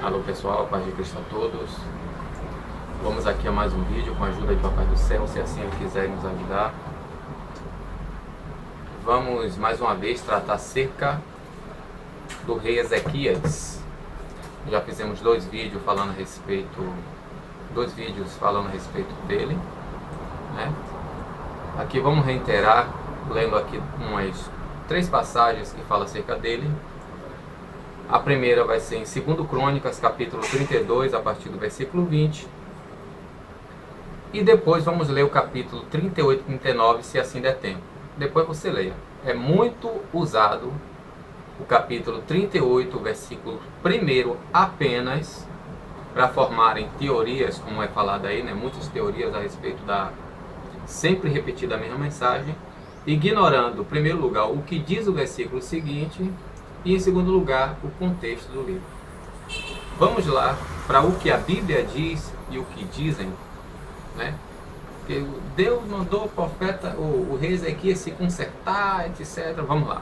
Alô pessoal, paz de Cristo a todos. Vamos aqui a mais um vídeo com a ajuda de Papai do Céu, se assim Ele quiser nos ajudar. Vamos mais uma vez tratar acerca do rei Ezequias. Já fizemos dois vídeos falando a respeito dele, né? Aqui vamos reiterar, lendo aqui umas 3 passagens que falam acerca dele. A primeira vai ser em 2 Crônicas, capítulo 32, a partir do versículo 20. E depois vamos ler o capítulo 38 e 39, se assim der tempo. Depois você leia. É muito usado o capítulo 38, versículo 1 apenas, para formarem teorias, como é falado aí, né? Muitas teorias a respeito da sempre repetida a mesma mensagem, ignorando, em primeiro lugar, o que diz o versículo seguinte, e em segundo lugar, o contexto do livro. Vamos lá para o que a Bíblia diz e o que dizem, né? Que Deus mandou o profeta, o rei Ezequias se consertar, etc. Vamos lá.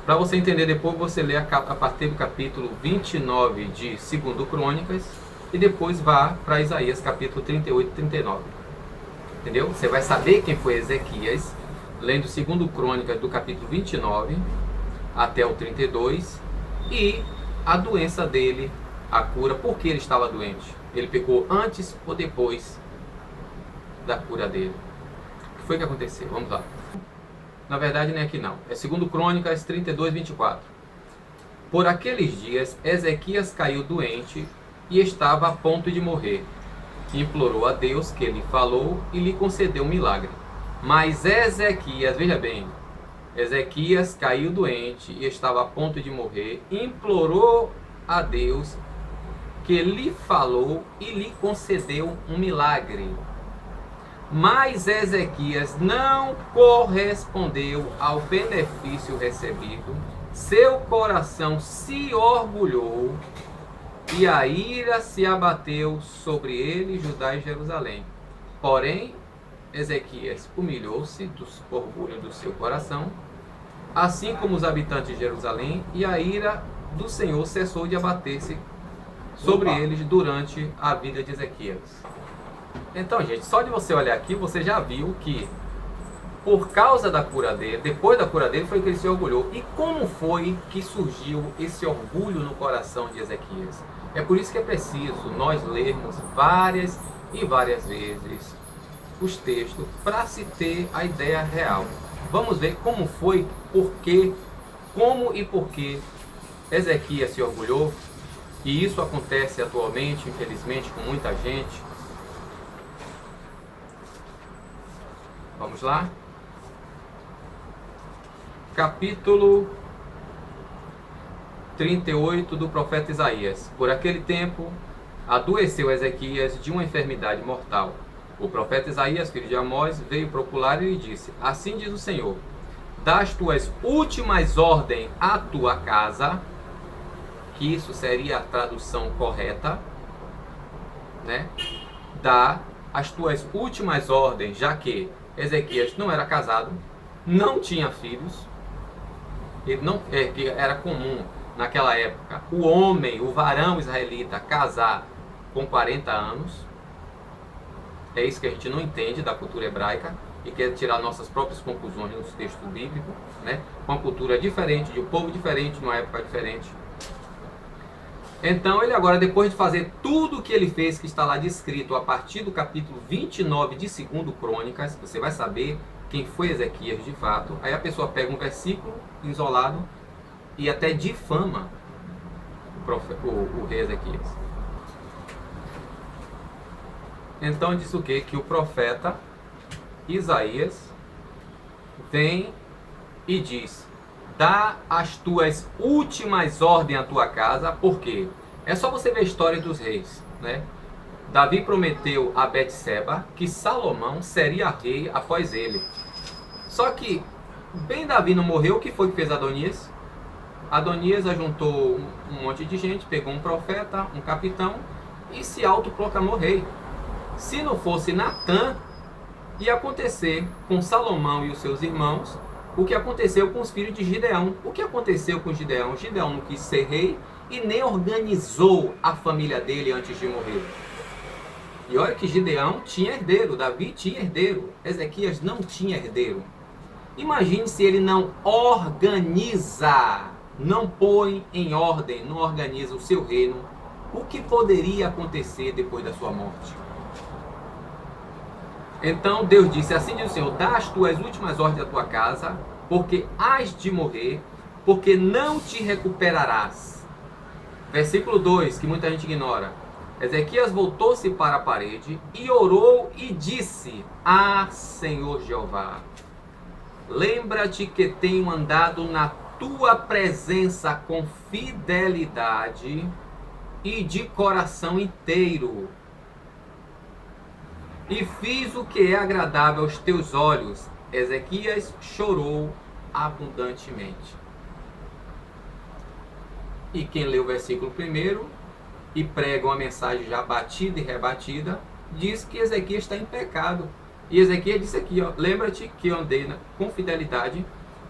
Para você entender depois, você lê a partir do capítulo 29 de 2 Crônicas e depois vá para Isaías capítulo 38 e 39. Entendeu? Você vai saber quem foi Ezequias lendo 2 Crônicas do capítulo 29 até o 32 e a doença dele, a cura, por que ele estava doente. Ele pecou antes ou depois da cura dele? O que foi que aconteceu? Vamos lá. Na verdade, nem aqui não. É 2 Crônicas 32, 24. Por aqueles dias, Ezequias caiu doente e estava a ponto de morrer. Implorou a Deus, que lhe falou e lhe concedeu um milagre. Mas Ezequias, veja bem, Ezequias caiu doente e estava a ponto de morrer, implorou a Deus, que lhe falou e lhe concedeu um milagre. Mas Ezequias não correspondeu ao benefício recebido, seu coração se orgulhou e a ira se abateu sobre ele, Judá e Jerusalém. Porém, Ezequias humilhou-se do orgulho do seu coração, assim como os habitantes de Jerusalém, e a ira do Senhor cessou de abater-se sobre eles durante a vida de Ezequias. Então, gente, só de você olhar aqui, você já viu que por causa da cura dele, depois da cura dele, foi que ele se orgulhou. E como foi que surgiu esse orgulho no coração de Ezequias? É por isso que é preciso nós lermos várias e várias vezes os textos para se ter a ideia real. Vamos ver como foi, por quê, como e por que Ezequias se orgulhou. E isso acontece atualmente, infelizmente, com muita gente. Vamos lá? Capítulo 38 do profeta Isaías. Por aquele tempo, adoeceu Ezequias de uma enfermidade mortal. O profeta Isaías, filho de Amós, veio procurar e lhe disse: Assim diz o Senhor, dá as tuas últimas ordens à tua casa, que isso seria a tradução correta, né? Dá as tuas últimas ordens, já que Ezequias não era casado, não tinha filhos, ele não, era comum naquela época o homem, o varão israelita, casar com 40 anos. É isso que a gente não entende da cultura hebraica e quer tirar nossas próprias conclusões nos textos bíblicos, né? Uma cultura diferente, de um povo diferente, numa época diferente. Então ele agora, depois de fazer tudo o que ele fez, que está lá descrito a partir do capítulo 29 de 2 Crônicas, você vai saber quem foi Ezequias de fato. Aí a pessoa pega um versículo isolado e até difama o rei Ezequias. Então diz o quê? Que o profeta Isaías vem e diz: dá as tuas últimas ordens à tua casa, porque é só você ver a história dos reis, né? Davi prometeu a Betseba que Salomão seria rei após ele. Só que, bem Davi não morreu, o que foi que fez Adonias? Adonias ajuntou um monte de gente, pegou um profeta, um capitão e se autoproclamou rei. Se não fosse Natã, ia acontecer com Salomão e os seus irmãos o que aconteceu com os filhos de Gideão. O que aconteceu com Gideão? Gideão não quis ser rei e nem organizou a família dele antes de morrer. E olha que Gideão tinha herdeiro, Davi tinha herdeiro, Ezequias não tinha herdeiro. Imagine se ele não organiza, não põe em ordem, não organiza o seu reino, o que poderia acontecer depois da sua morte? Então Deus disse, assim diz o Senhor, dá as tuas últimas ordens à tua casa, porque hás de morrer, porque não te recuperarás. Versículo 2, que muita gente ignora. Ezequias voltou-se para a parede e orou e disse, ah, Senhor Jeová, lembra-te que tenho andado na tua presença com fidelidade e de coração inteiro, e fiz o que é agradável aos teus olhos. Ezequias chorou abundantemente. E quem lê o versículo primeiro e prega uma mensagem já batida e rebatida, diz que Ezequias está em pecado. E Ezequias disse aqui, ó, lembra-te que eu andei com fidelidade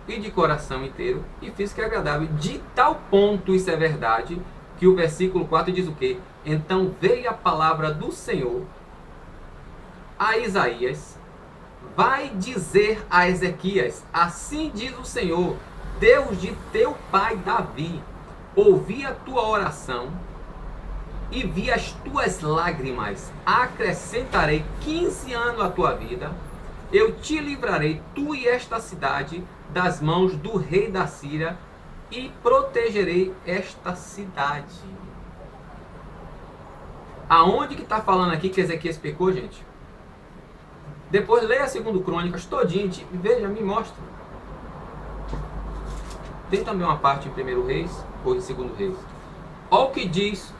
e de coração inteiro e fiz o que é agradável. De tal ponto isso é verdade, que o versículo 4 diz o quê? Então veio a palavra do Senhor a Isaías, vai dizer a Ezequias, assim diz o Senhor, Deus de teu pai Davi, ouvi a tua oração e vi as tuas lágrimas, acrescentarei 15 anos à tua vida, eu te livrarei, tu e esta cidade, das mãos do rei da Síria, e protegerei esta cidade. Aonde que está falando aqui que Ezequias pecou, gente? Depois leia 2 Crônicas todinho, veja, me mostra. Tem também uma parte em 1 Reis ou em 2 Reis. Olha o que diz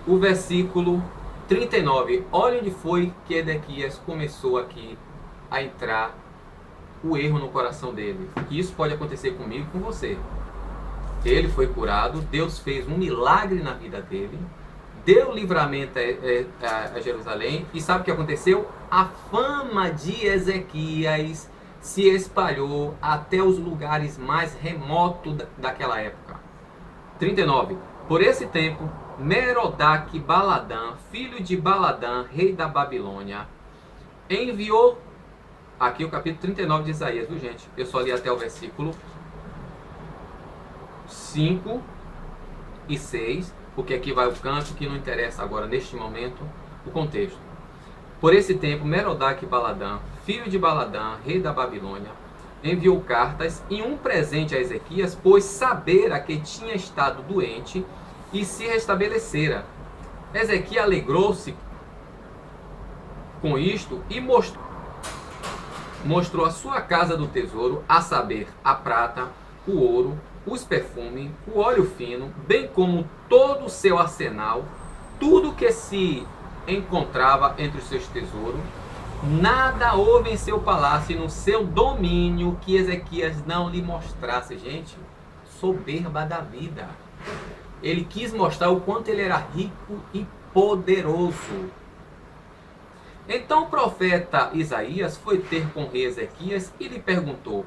o versículo 39. Olha onde foi que Ezequias começou aqui a entrar o erro no coração dele. Isso pode acontecer comigo e com você. Ele foi curado, Deus fez um milagre na vida dele, deu livramento a Jerusalém, e sabe o que aconteceu? A fama de Ezequias se espalhou até os lugares mais remotos daquela época. 39. Por esse tempo, Merodach Baladã, filho de Baladã, rei da Babilônia, enviou, aqui o capítulo 39 de Isaías, viu gente? Eu só li até o versículo 5 e 6, porque aqui vai o canto que não interessa agora, neste momento, o contexto. Por esse tempo, Merodach Baladã, filho de Baladã, rei da Babilônia, enviou cartas e um presente a Ezequias, pois sabera que tinha estado doente e se restabelecera. Ezequias alegrou-se com isto e mostrou a sua casa do tesouro, a saber, a prata, o ouro, os perfumes, o óleo fino, bem como todo o seu arsenal, tudo que se encontrava entre os seus tesouros. Nada houve em seu palácio e no seu domínio que Ezequias não lhe mostrasse. Gente, soberba da vida. Ele quis mostrar o quanto ele era rico e poderoso. Então o profeta Isaías foi ter com o rei Ezequias e lhe perguntou: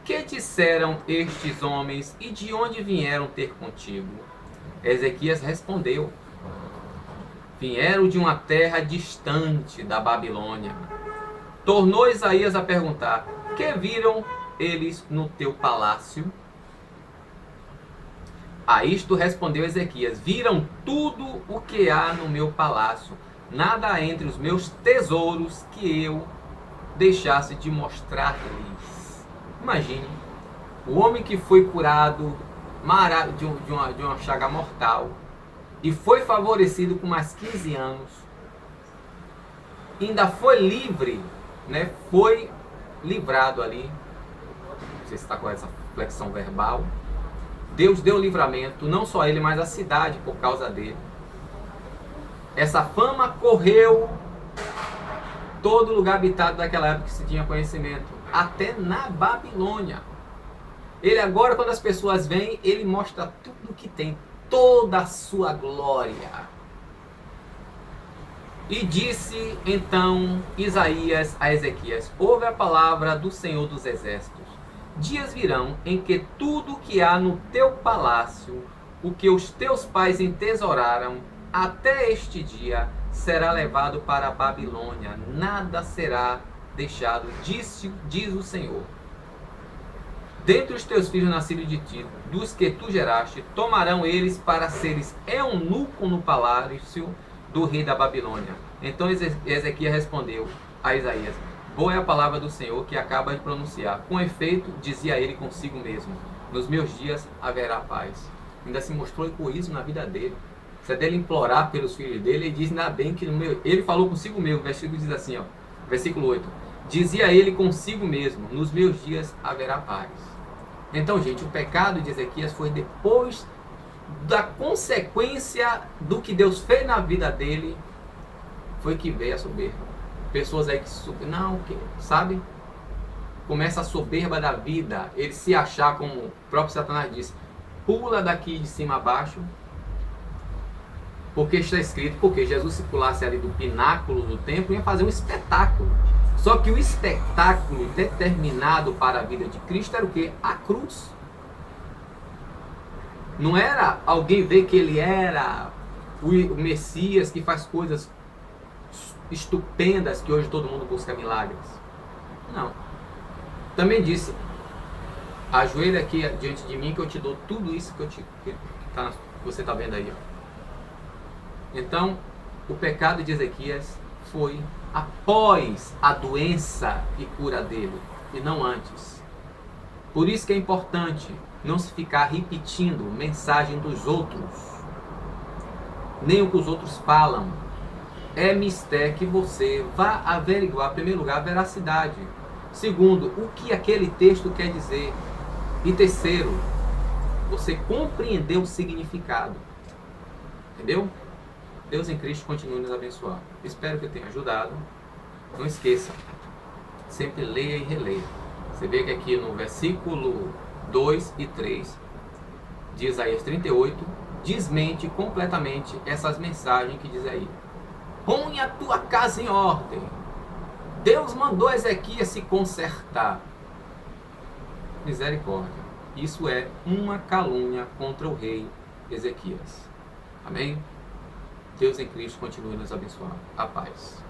que disseram estes homens e de onde vieram ter contigo? Ezequias respondeu: vieram de uma terra distante da Babilônia. Tornou Isaías a perguntar: que viram eles no teu palácio? A isto respondeu Ezequias: viram tudo o que há no meu palácio, nada há entre os meus tesouros que eu deixasse de mostrar-lhes. Imagine, o homem que foi curado de uma chaga mortal e foi favorecido com mais 15 anos, ainda foi livre, né? Foi livrado ali. Não sei se está com essa flexão verbal. Deus deu livramento, não só ele, mas a cidade por causa dele. Essa fama correu todo lugar habitado daquela época que se tinha conhecimento, até na Babilônia. Ele agora, quando as pessoas vêm, ele mostra tudo que tem, toda a sua glória. E disse então Isaías a Ezequias: ouve a palavra do Senhor dos Exércitos. Dias virão em que tudo que há no teu palácio, o que os teus pais entesouraram, até este dia, será levado para a Babilônia. Nada será deixado, diz o Senhor. Dentre os teus filhos nascidos de ti, dos que tu geraste, tomarão eles para seres eunuco no palácio do rei da Babilônia. Então Ezequias respondeu a Isaías: boa é a palavra do Senhor que acaba de pronunciar. Com efeito, dizia ele consigo mesmo: nos meus dias haverá paz. Ainda se mostrou egoísmo na vida dele. Se é dele implorar pelos filhos dele, ele diz: ainda bem que no meu... Ele falou consigo mesmo. O versículo diz assim, ó, versículo 8: dizia ele consigo mesmo: nos meus dias haverá paz. Então, gente, o pecado de Ezequias foi depois da consequência do que Deus fez na vida dele, foi que veio a soberba. Pessoas aí que não, sabe? Começa a soberba da vida, ele se achar, como o próprio Satanás disse, pula daqui de cima a baixo, porque está escrito, porque Jesus se pulasse ali do pináculo do templo, ia fazer um espetáculo. Só que o espetáculo determinado para a vida de Cristo era o quê? A cruz. Não era alguém ver que ele era o Messias que faz coisas estupendas que hoje todo mundo busca milagres. Não. Também disse: ajoelha aqui diante de mim que eu te dou tudo isso que você está vendo aí. Ó. Então, o pecado de Ezequias foi após a doença e cura dele, e não antes. Por isso que é importante não se ficar repetindo mensagem dos outros, nem o que os outros falam. É mistério que você vá averiguar, em primeiro lugar, a veracidade. Segundo, o que aquele texto quer dizer. E terceiro, você compreender o significado. Entendeu? Deus em Cristo continue nos abençoar. Espero que eu tenha ajudado. Não esqueça, sempre leia e releia. Você vê que aqui no versículo 2 e 3 de Isaías 38, desmente completamente essas mensagens que diz aí: põe a tua casa em ordem. Deus mandou Ezequias se consertar. Misericórdia. Isso é uma calúnia contra o rei Ezequias. Amém? Deus em Cristo continue nos abençoando. A paz.